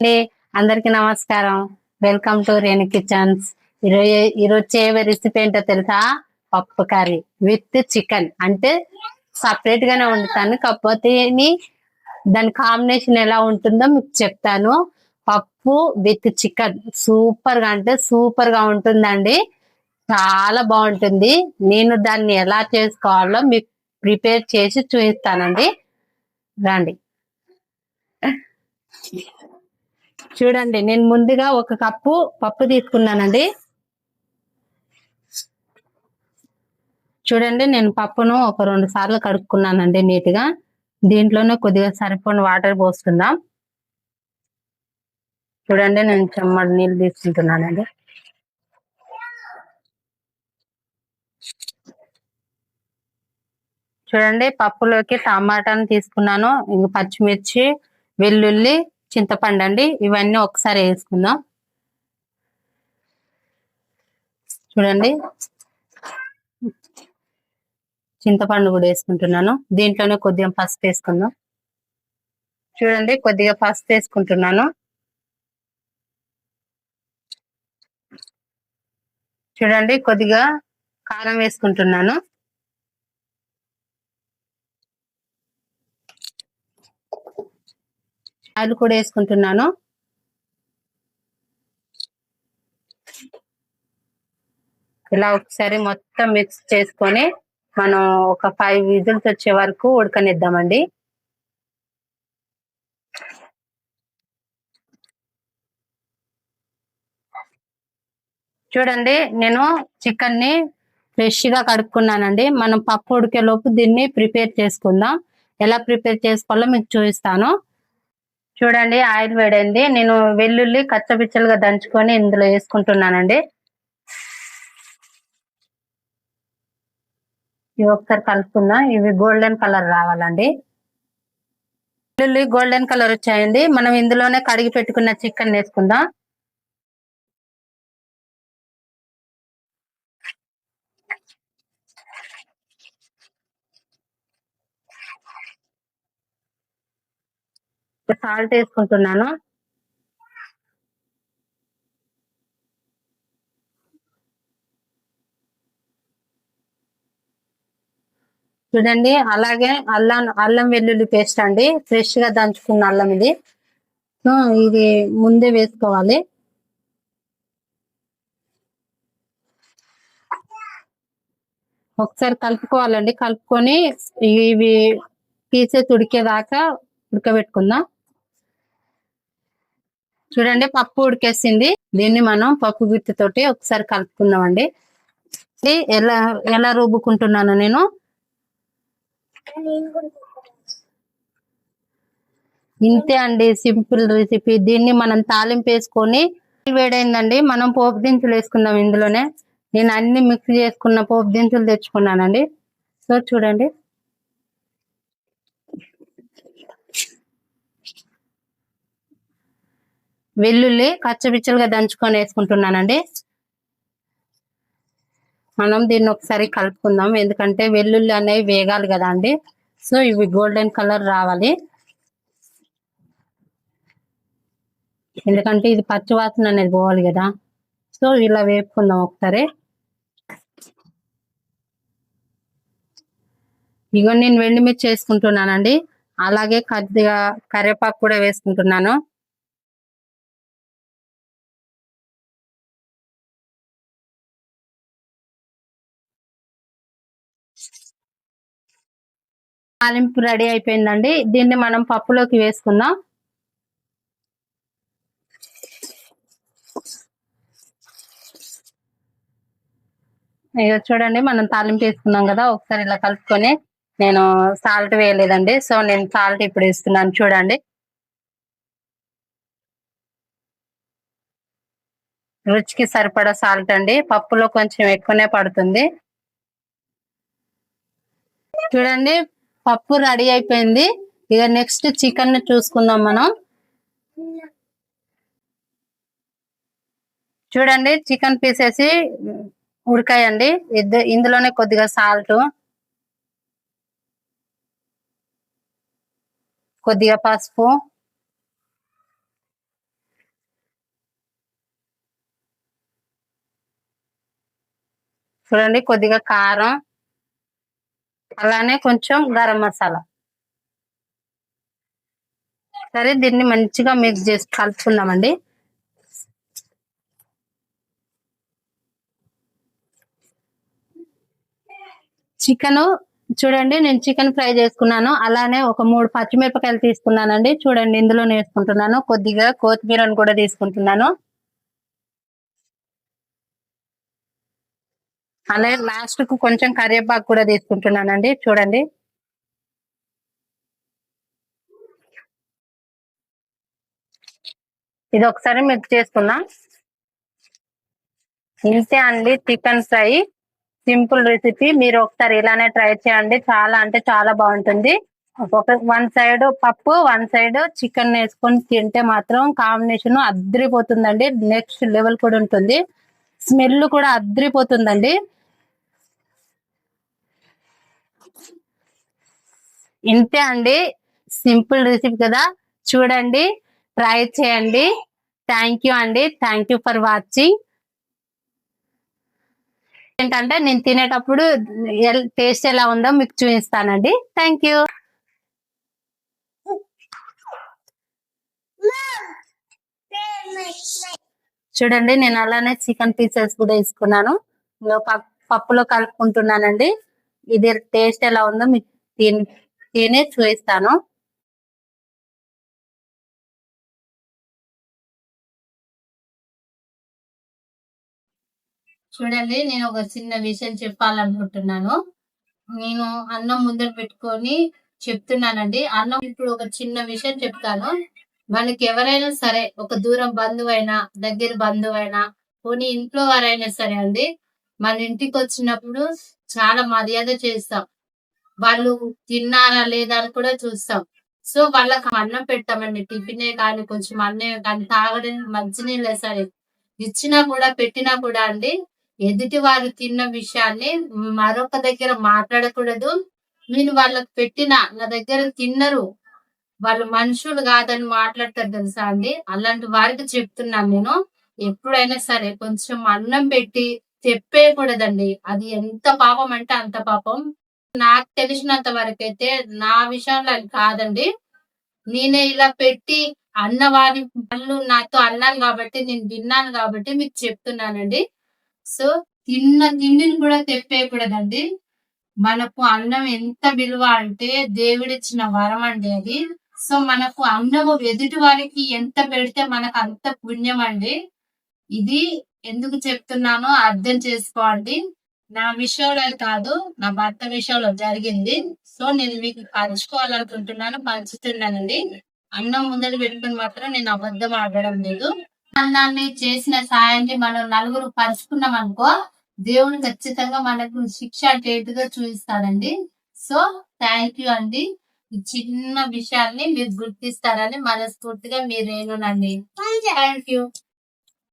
అండి అందరికి నమస్కారం. Welcome to Renu kitchens. ఈరోజు చేయబోయే రెసిపీ ఏంటో తెలుసా? పప్పు కర్రీ విత్ చికెన్. అంటే సపరేట్ గానే వండుతాను, కాకపోతే దాని కాంబినేషన్ ఎలా ఉంటుందో మీకు చెప్తాను. పప్పు విత్ చికెన్ సూపర్ గా, అంటే సూపర్ గా ఉంటుందండి. చాలా బాగుంటుంది. నేను దాన్ని ఎలా చేసుకోవాలో మీకు ప్రిపేర్ చేసి చూపిస్తానండి. రండి. చూడండి, నేను ముందుగా 1 కప్పు పప్పు తీసుకున్నానండి. చూడండి, నేను పప్పును ఒక 2 సార్లు కడుక్కున్నానండి నీట్ గా. దీంట్లోనే కొద్దిగా సరిపోని వాటర్ పోసుకుందాం. చూడండి, నేను చెమ్మడి నీళ్ళు తీసుకుంటున్నానండి. చూడండి, పప్పులోకి టమాటాను తీసుకున్నాను, ఇంక పచ్చిమిర్చి, వెల్లుల్లి, చింతపండు అండి. ఇవన్నీ ఒకసారి వేసుకుందాం. చూడండి, చింతపండు కూడా వేసుకుంటున్నాను. దీంట్లోనే కొద్దిగా పసుపు వేసుకుందాం. చూడండి, కొద్దిగా పసుపు వేసుకుంటున్నాను. చూడండి, కొద్దిగా కారం వేసుకుంటున్నాను. ఆయిల్ కూడా వేసుకుంటున్నాను. ఇలా ఒకసారి మొత్తం మిక్స్ చేసుకొని మనం ఒక 5 విజిల్స్ వచ్చే వరకు ఉడకనిద్దామండి. చూడండి, నేను చికెన్ ని ఫ్రెష్ గా కడుక్కున్నానండి. మనం పప్పు ఉడికే లోపు దీన్ని ప్రిపేర్ చేసుకుందాం. ఎలా ప్రిపేర్ చేసుకోవాలో మీకు చూపిస్తాను. చూడండి, ఆయిల్ వేడైంది. నేను వెల్లుల్లి కచ్చపిచ్చలుగా దంచుకొని ఇందులో వేసుకుంటున్నానండి. ఇవి ఒకసారి కలుపుకుందాం. ఇవి గోల్డెన్ కలర్ రావాలండి. వెల్లుల్లి గోల్డెన్ కలర్ వచ్చాయండి. మనం ఇందులోనే కడిగి పెట్టుకున్న చికెన్ వేసుకుందాం. సాల్ట్ వేసుకుంటున్నాను. చూడండి, అలాగే అల్లం వెల్లుల్లి పేస్ట్ అండి, ఫ్రెష్ గా దంచుకున్న అల్లం ఇది. సో ఇది ముందే వేసుకోవాలి. ఒకసారి కలుపుకోవాలండి. కలుపుకొని ఇవి పీసెస్ ఉడికేదాకా ఉడకబెట్టుకుందాం. చూడండి, పప్పు ఉడికేసింది. దీన్ని మనం పప్పు గుత్తితోటి ఒకసారి కలుపుకుందామండి. ఎలా ఎలా రుబ్బుకుంటున్నాను నేను. ఇంతే అండి, సింపుల్ రెసిపీ. దీన్ని మనం తాలింపు వేసుకొని, వేడైందండి, మనం పోపు దినుసులు వేసుకుందాం ఇందులోనే. నేను అన్ని మిక్స్ చేసుకున్న పోపు దినుసులు తెచ్చుకున్నానండి. సో చూడండి, వెల్లుల్లి కచ్చపిచ్చలుగా దంచుకొని వేసుకుంటున్నానండి. మనం దీన్ని ఒకసారి కలుపుకుందాం, ఎందుకంటే వెల్లుల్లి అనేవి వేగాలి కదా అండి. సో ఇవి గోల్డెన్ కలర్ రావాలి, ఎందుకంటే ఇది పచ్చి వాసన అనేది పోవాలి కదా. సో ఇలా వేపుకుందాం ఒకసారి. ఇగో నేను వెండిమిర్చి వేసుకుంటున్నానండి. అలాగే కొద్దిగా కరివేపాకు కూడా వేసుకుంటున్నాను. తాలింపు రెడీ అయిపోయిందండి. దీన్ని మనం పప్పులోకి వేసుకుందాం. ఇక చూడండి, మనం తాలింపు వేసుకున్నాం కదా, ఒకసారి ఇలా కలుపుకొని, నేను సాల్ట్ వేయలేదండి, సో నేను సాల్ట్ ఇప్పుడు వేస్తున్నాను. చూడండి, రుచికి సరిపడా సాల్ట్ అండి. పప్పులో కొంచెం ఎక్కువనే పడుతుంది. చూడండి, పప్పు రెడీ అయిపోయింది. ఇక నెక్స్ట్ చికెన్ ని చూసుకుందాం మనం. చూడండి, చికెన్ పీసెస్ ఉడకాయండి. ఇందులోనే కొద్దిగా సాల్ట్, కొద్దిగా పసుపు, చూడండి, కొద్దిగా కారం, అలానే కొంచెం గరం మసాలా. సరే, దీన్ని మంచిగా మిక్స్ చేసి కలుపుకుందామండి. చికెన్ చూడండి, నేను చికెన్ ఫ్రై చేసుకున్నాను. అలానే ఒక 3 పచ్చిమిరపకాయలు తీసుకున్నానండి. చూడండి, ఇందులో వేసుకుంటున్నాను. కొద్దిగా కొత్తిమీరను కూడా తీసుకుంటున్నాను. అలాగే లాస్ట్ కు కొంచెం కరివేపాకు కూడా తీసుకుంటున్నానండి. చూడండి, ఇది ఒకసారి మిక్స్ చేసుకున్నా. ఇంతే అండి, చికెన్ ఫ్రై. Simple recipe. మీరు ఒకసారి ఇలానే ట్రై చేయండి. చాలా అంటే చాలా బాగుంటుంది. ఒక 1 సైడ్ పప్పు, 1 సైడ్ చికెన్ వేసుకొని తింటే మాత్రం కాంబినేషన్ అద్రిపోతుందండి. నెక్స్ట్ లెవెల్ కూడా ఉంటుంది. స్మెల్ కూడా అద్రిపోతుందండి. ఇంతే అండి, సింపుల్ రెసిపీ కదా. చూడండి, ట్రై చేయండి. థ్యాంక్ యూ అండి. Thank you for watching. ఏంటంటే నేను తినేటప్పుడు టేస్ట్ ఎలా ఉందో మీకు చూపిస్తానండి. Thank you. చూడండి, నేను అలానే చికెన్ పీసెస్ కూడా వేసుకున్నాను. పప్పులో కలుపుకుంటున్నానండి. ఇది టేస్ట్ ఎలా ఉందో మీకు తినే చూపిస్తాను. చూడండి, నేను ఒక చిన్న విషయం చెప్పాలనుకుంటున్నాను. నేను అన్నం ముందర పెట్టుకొని చెప్తున్నానండి. అన్నం ఇప్పుడు ఒక చిన్న విషయం చెప్తాను. మనకి ఎవరైనా సరే, ఒక దూరం బంధువైనా, దగ్గర బంధువైనా, పోనీ ఇంట్లో వారైనా సరే అండి, మన ఇంటికి వచ్చినప్పుడు చాలా మర్యాద చేస్తాం. వాళ్ళు తిన్నారా లేదా అని కూడా చూస్తాం. సో వాళ్ళకి అన్నం పెట్టామండి. టిఫినే కానీ, కొంచెం అన్నం కానీ, తాగడం మంచినీళ్ళే సరే ఇచ్చినా కూడా, పెట్టినా కూడా అండి, ఎదుటి వారు తిన్న విషయాన్ని మరొక దగ్గర మాట్లాడకూడదు. నేను వాళ్ళకి పెట్టిన, నా దగ్గర తిన్నరు, వాళ్ళు మనుషులు కాదని మాట్లాడతారు తెలుసా అండి. అలాంటి వారికి చెప్తున్నాను నేను. ఎప్పుడైనా సరే కొంచెం అన్నం పెట్టి చెప్పేయకూడదండి. అది ఎంత పాపం అంటే అంత పాపం. నాకు తెలిసినంత వరకైతే నా విషయంలో అది కాదండి. నేనే ఇలా పెట్టి అన్నవారి వాళ్ళు నాతో అన్నారు కాబట్టి, నేను విన్నాను కాబట్టి మీకు చెప్తున్నానండి. సో తిన్న తిండిని కూడా తెప్పేయకూడదండి. మనకు అన్నం ఎంత విలువ అంటే దేవుడిచ్చిన వరం అండి అది. సో మనకు అన్నము ఎదుటి వారికి ఎంత పెడితే మనకు అంత పుణ్యం అండి. ఇది ఎందుకు చెప్తున్నానో అర్థం చేసుకోండి. నా విషయంలో కాదు, నా భర్త విషయంలో జరిగింది. సో నేను మీకు పంచుకోవాలనుకుంటున్నాను, పంచుతున్నానండి. అన్నం ముందర పెట్టుకుని మాత్రం నేను అబద్ధం ఆడడం లేదు. అన్నాన్ని చేసిన సాయాన్ని మనం నలుగురు పంచుకున్నాం అనుకో, దేవుడు ఖచ్చితంగా మనకు శిక్ష అటేటుగా చూపిస్తాడండి. సో థ్యాంక్ యూ అండి. ఈ చిన్న విషయాన్ని మీరు గుర్తిస్తారని మనస్ఫూర్తిగా మీరేనునండి. Thank you.